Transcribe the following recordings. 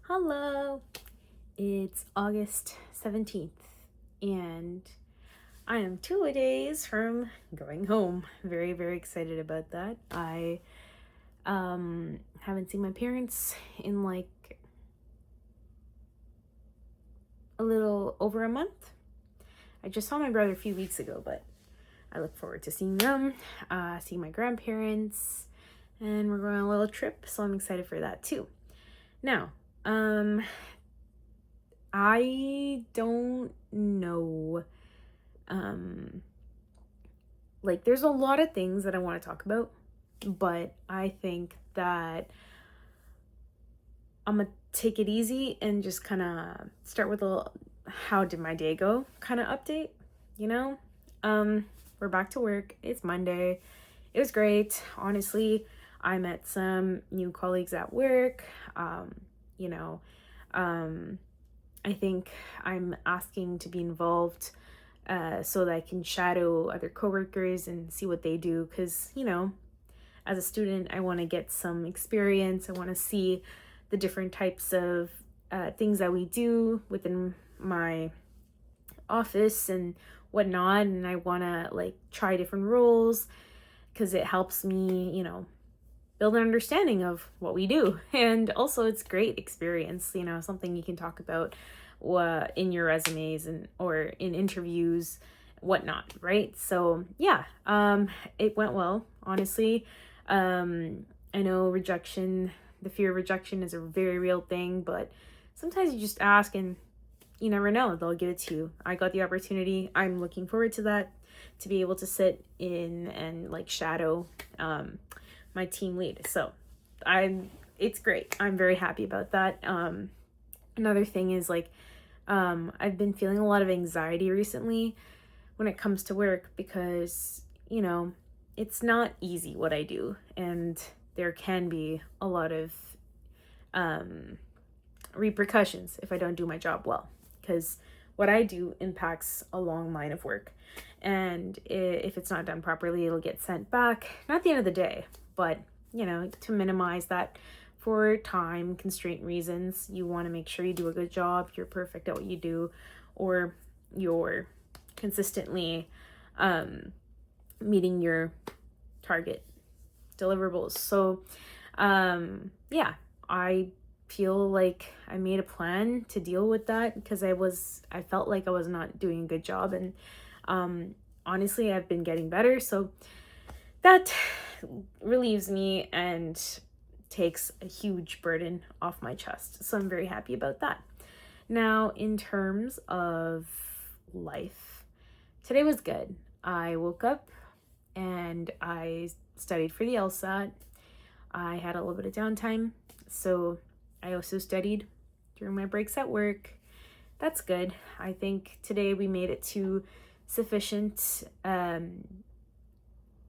Hello, it's August 17th, and I am 2 days from going home. Very, very excited about that. I haven't seen my parents in like a little over a month. I just saw my brother a few weeks ago, but I look forward to seeing them, seeing my grandparents, and we're going on a little trip, so I'm excited for that too. Now, I don't know. Like, there's a lot of things that I want to talk about, but I think that I'm gonna take it easy and just kind of start with a how did my day go kind of update, you know? We're back to work. It's Monday. It was great. Honestly, I met some new colleagues at work. You know, um, I think I'm asking to be involved so that I can shadow other coworkers and see what they do. Because, as a student, I want to get some experience. I want to see the different types of things that we do within my office and whatnot. And I want to try different roles because it helps me, build an understanding of what we do. And also it's great experience, something you can talk about in your resumes and or in interviews, whatnot, right? So yeah, it went well, honestly. I know the fear of rejection is a very real thing, but sometimes you just ask and you never know, they'll give it to you. I got the opportunity. I'm looking forward to that, to be able to sit in and shadow my team lead. So it's great. I'm very happy about that. Another thing is I've been feeling a lot of anxiety recently when it comes to work because, it's not easy what I do, and there can be a lot of repercussions if I don't do my job well, because what I do impacts a long line of work, and if it's not done properly, it'll get sent back. Not at the end of the day, but to minimize that for time constraint reasons, you want to make sure you do a good job, you're perfect at what you do, or you're consistently meeting your target deliverables. So yeah, I feel like I made a plan to deal with that because I felt like I was not doing a good job, and honestly I've been getting better, so that relieves me and takes a huge burden off my chest. So I'm very happy about that. Now, in terms of life, today was good. I woke up and I studied for the LSAT. I had a little bit of downtime, so I also studied during my breaks at work. That's good. I think today we made it to sufficient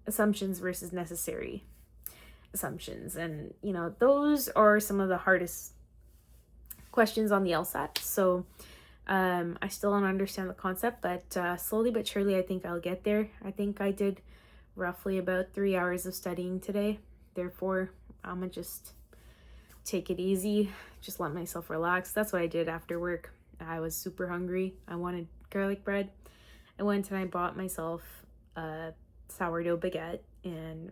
assumptions versus necessary assumptions, and those are some of the hardest questions on the LSAT. So I still don't understand the concept, but slowly but surely I think I'll get there. I think I did roughly about 3 hours of studying today. Therefore, I'm gonna just take it easy, just let myself relax. That's what I did after work. I was super hungry. I wanted garlic bread. I went and I bought myself a sourdough baguette and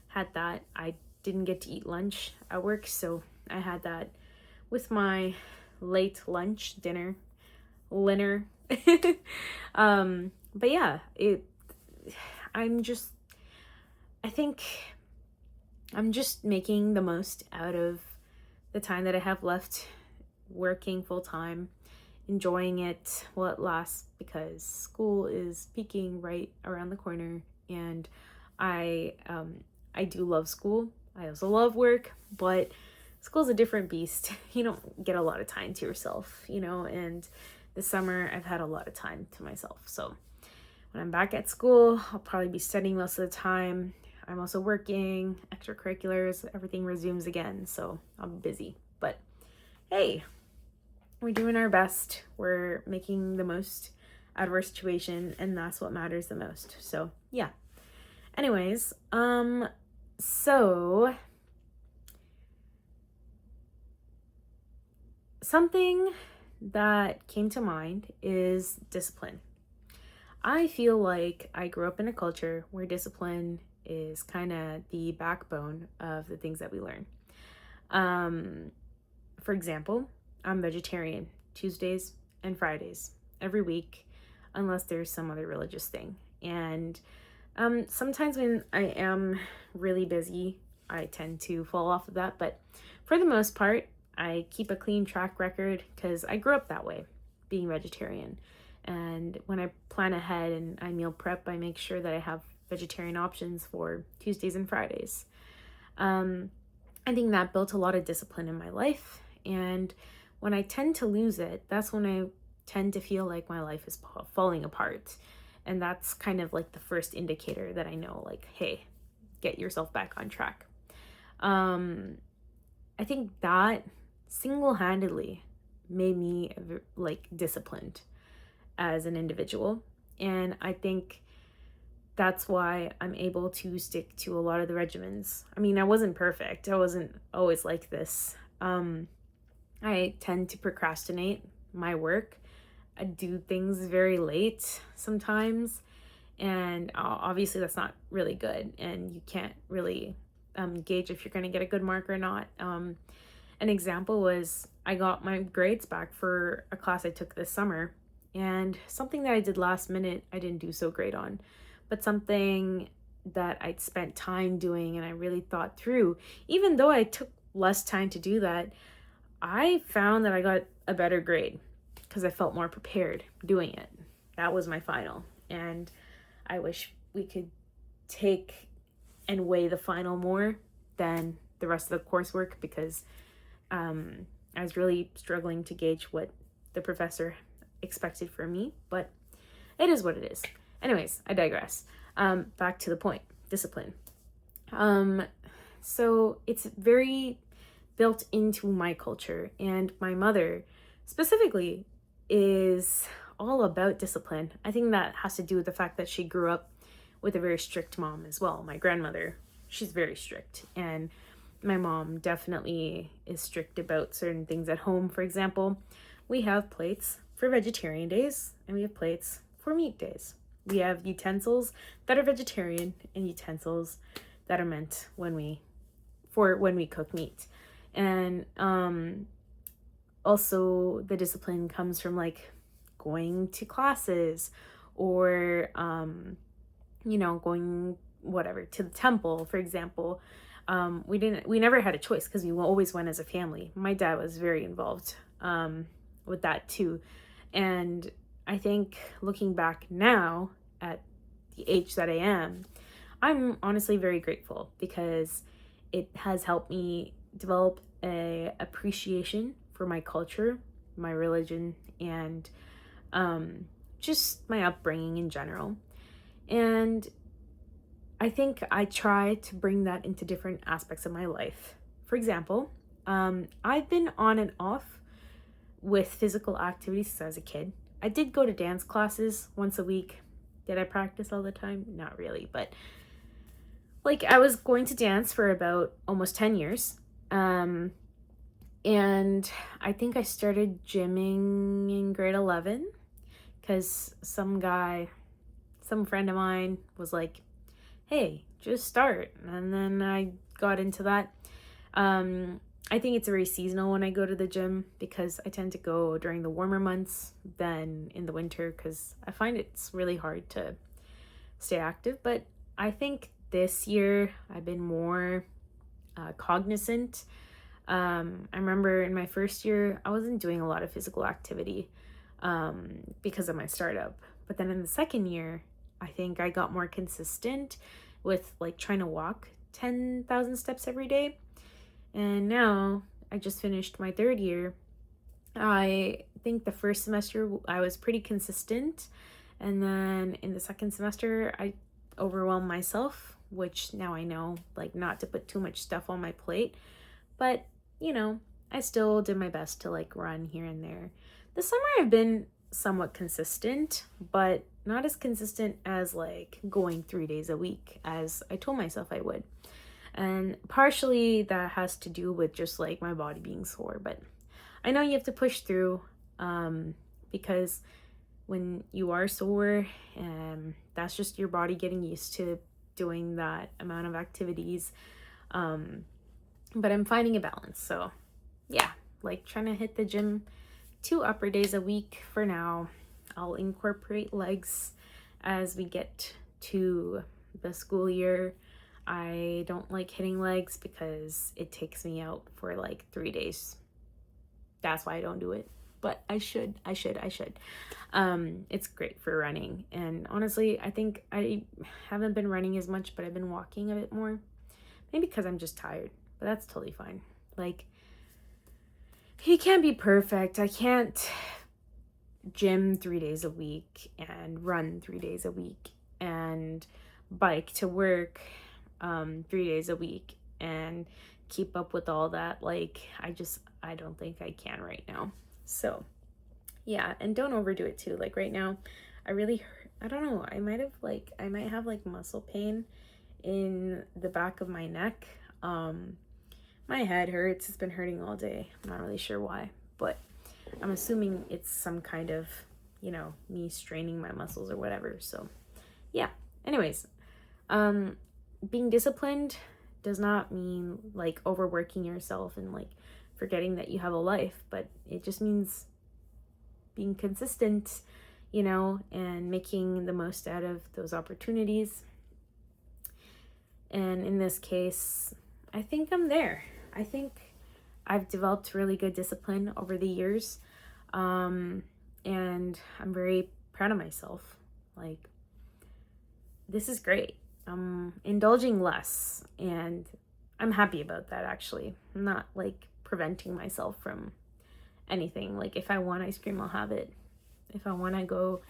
had that. I didn't get to eat lunch at work, so I had that with my late lunch dinner. But yeah, I think I'm just making the most out of the time that I have left working full time, enjoying it while it lasts, because school is peaking right around the corner, and I do love school. I also love work, but school's a different beast. You don't get a lot of time to yourself, and this summer I've had a lot of time to myself. So when I'm back at school, I'll probably be studying most of the time. I'm also working, extracurriculars, everything resumes again, so I'm busy. But hey, we're doing our best. We're making the most out of our situation, and that's what matters the most. So yeah. Anyways, so something that came to mind is discipline. I feel like I grew up in a culture where discipline is kind of the backbone of the things that we learn. Um, for example, I'm vegetarian Tuesdays and Fridays every week, unless there's some other religious thing. And sometimes when I am really busy, I tend to fall off of that. But for the most part, I keep a clean track record because I grew up that way, being vegetarian. And when I plan ahead and I meal prep, I make sure that I have vegetarian options for Tuesdays and Fridays. I think that built a lot of discipline in my life. And when I tend to lose it, that's when I tend to feel like my life is falling apart. And that's kind of like the first indicator that I know, like, hey, get yourself back on track. I think that single-handedly made me like disciplined as an individual. And I think that's why I'm able to stick to a lot of the regimens. I mean, I wasn't perfect. I wasn't always like this. I tend to procrastinate my work. I do things very late sometimes. And obviously that's not really good. And you can't really gauge if you're going to get a good mark or not. An example was I got my grades back for a class I took this summer. And something that I did last minute, I didn't do so great on. But something that I'd spent time doing and I really thought through, even though I took less time to do that, I found that I got a better grade because I felt more prepared doing it. That was my final. And I wish we could take and weigh the final more than the rest of the coursework because I was really struggling to gauge what the professor expected from me, but it is what it is. Anyways, I digress. Back to the point, discipline. So it's very built into my culture, and my mother specifically is all about discipline. I think that has to do with the fact that she grew up with a very strict mom as well. My grandmother, she's very strict, and my mom definitely is strict about certain things at home. For example, we have plates for vegetarian days and we have plates for meat days. We have utensils that are vegetarian and utensils that are meant when we cook meat. And also the discipline comes from like going to classes or going whatever to the temple, for example. We never had a choice because we always went as a family. My dad was very involved with that too. And I think looking back now at the age that I am, I'm honestly very grateful because it has helped me develop a appreciation for my culture, my religion, and just my upbringing in general. And I think I try to bring that into different aspects of my life. For example, I've been on and off with physical activities since I was a kid. I did go to dance classes once a week. Did I practice all the time? Not really, but like I was going to dance for about almost 10 years. And I think I started gymming in grade 11 because some friend of mine was like, hey, just start. And then I got into that. I think it's very seasonal when I go to the gym because I tend to go during the warmer months than in the winter because I find it's really hard to stay active. But I think this year I've been more cognizant. I remember in my first year, I wasn't doing a lot of physical activity because of my startup. But then in the second year, I think I got more consistent with like trying to walk 10,000 steps every day. And now I just finished my third year. I think the first semester I was pretty consistent. And then in the second semester, I overwhelmed myself, which now I know like not to put too much stuff on my plate. But, I still did my best to like run here and there. This summer I've been somewhat consistent, but not as consistent as like going 3 days a week as I told myself I would. And partially that has to do with just like my body being sore, but I know you have to push through, because when you are sore, that's just your body getting used to doing that amount of activities. But I'm finding a balance. So yeah, like trying to hit the gym 2 upper days a week for now. I'll incorporate legs as we get to the school year. I don't like hitting legs because it takes me out for like 3 days. That's why I don't do it. But I should. It's great for running. And honestly, I think I haven't been running as much, but I've been walking a bit more. Maybe because I'm just tired, but that's totally fine. Like, you can't be perfect. I can't gym 3 days a week and run 3 days a week and bike to work 3 days a week and keep up with all that. Like, I don't think I can right now. So yeah, and don't overdo it too. Like right now, I don't know, I might have like muscle pain in the back of my neck. My head hurts. It's been hurting all day. I'm not really sure why, but I'm assuming it's some kind of, me straining my muscles or whatever. So yeah. Anyways, being disciplined does not mean like overworking yourself and like forgetting that you have a life, but it just means being consistent, and making the most out of those opportunities. And in this case, I think I'm there. I think I've developed really good discipline over the years. And I'm very proud of myself. Like, this is great. I'm indulging less, and I'm happy about that, actually. I'm not like preventing myself from anything. Like, if I want ice cream, I'll have it. If I want to go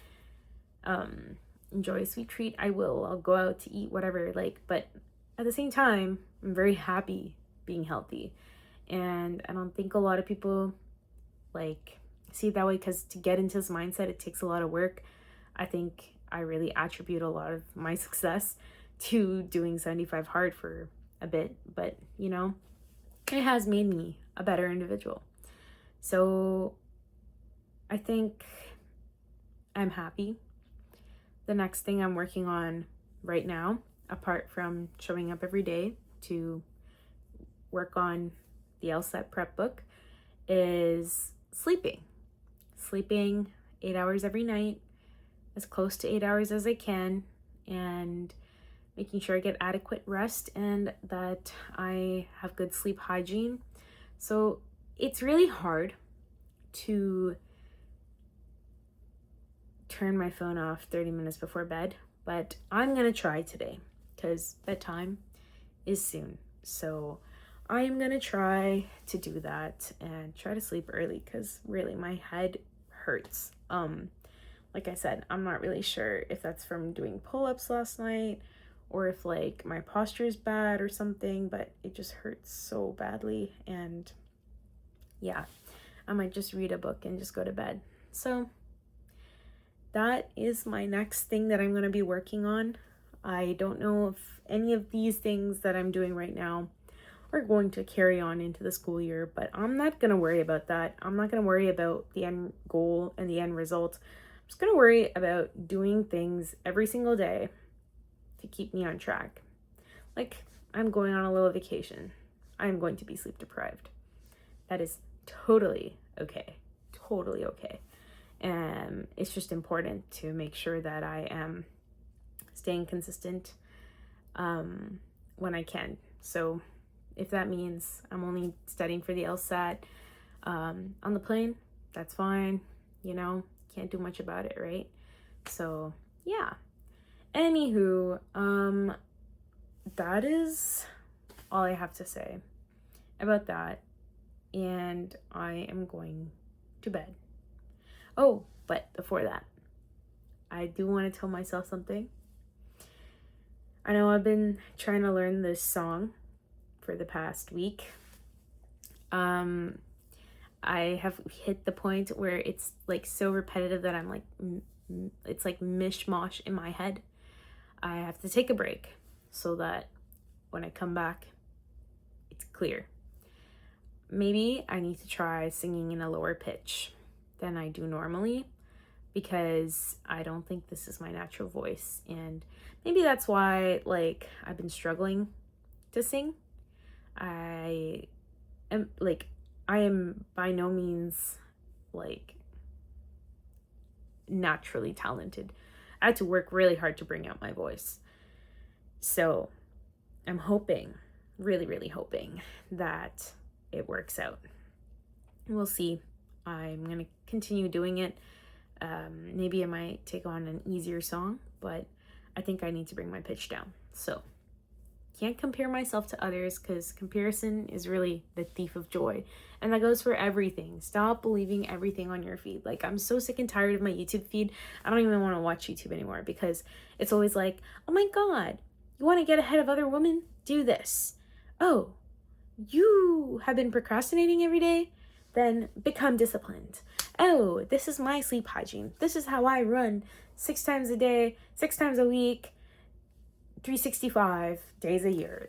enjoy a sweet treat, I will. I'll go out to eat, whatever. Like, but at the same time, I'm very happy being healthy. And I don't think a lot of people like see it that way, because to get into this mindset, it takes a lot of work. I think I really attribute a lot of my success to doing 75 hard for a bit, but it has made me a better individual. So I think I'm happy. The next thing I'm working on right now, apart from showing up every day to work on the LSAT prep book, is sleeping. Sleeping 8 hours every night, as close to 8 hours as I can, and making sure I get adequate rest and that I have good sleep hygiene. So it's really hard to turn my phone off 30 minutes before bed, but I'm gonna try today because bedtime is soon. So I'm gonna try to do that and try to sleep early, because really my head hurts. Like I said, I'm not really sure if that's from doing pull-ups last night or if like my posture is bad or something, but it just hurts so badly. And yeah, I might just read a book and just go to bed. So that is my next thing that I'm going to be working on. I don't know if any of these things that I'm doing right now are going to carry on into the school year, but I'm not going to worry about that. I'm not going to worry about the end goal and the end result. I'm just going to worry about doing things every single day to keep me on track. Like, I'm going on a little vacation. I'm going to be sleep deprived. That is totally okay. Totally okay. And it's just important to make sure that I am staying consistent when I can. So if that means I'm only studying for the LSAT on the plane, that's fine. Can't do much about it, right? So yeah. Anywho, that is all I have to say about that. And I am going to bed. Oh, but before that, I do want to tell myself something. I know I've been trying to learn this song for the past week. I have hit the point where it's like so repetitive that I'm like, it's like mishmash in my head. I have to take a break so that when I come back, it's clear. maybe I need to try singing in a lower pitch than I do normally, because I don't think this is my natural voice. And maybe that's why, like, I've been struggling to sing. I I am by no means like naturally talented. I had to work really hard to bring out my voice. So I'm hoping, really, really hoping that it works out. We'll see. I'm going to continue doing it. Maybe I might take on an easier song, but I think I need to bring my pitch down. So can't compare myself to others, because comparison is really the thief of joy. And that goes for everything. Stop believing everything on your feed. Like, I'm so sick and tired of my YouTube feed. I don't even want to watch YouTube anymore, because it's always like, oh my God, you want to get ahead of other women? Do this. Oh, you have been procrastinating every day? Then become disciplined. Oh, this is my sleep hygiene. This is how I run 6 times a day, 6 times a week, 365 days a year.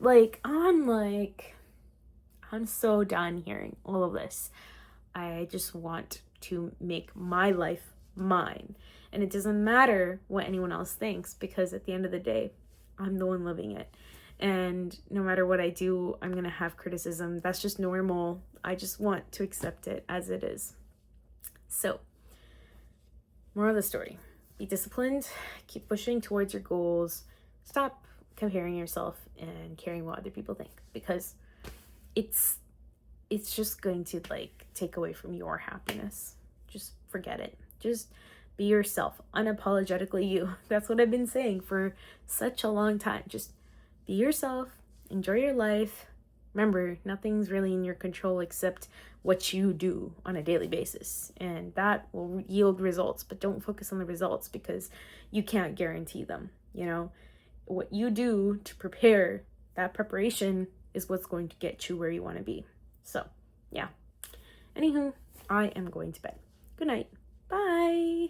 I'm so done hearing all of this. I just want to make my life mine. And it doesn't matter what anyone else thinks, because at the end of the day, I'm the one living it. And no matter what I do, I'm going to have criticism. That's just normal. I just want to accept it as it is. So, moral of the story: be disciplined, keep pushing towards your goals, stop comparing yourself and caring what other people think, because it's just going to like take away from your happiness. Just forget it. Just be yourself, unapologetically you. That's what I've been saying for such a long time. Just be yourself, enjoy your life. Remember, nothing's really in your control except what you do on a daily basis, and that will yield results. But don't focus on the results, because you can't guarantee them. You know, what you do to prepare, that preparation is what's going to get you where you want to be. So, yeah. Anywho, I am going to bed. Good night. Bye.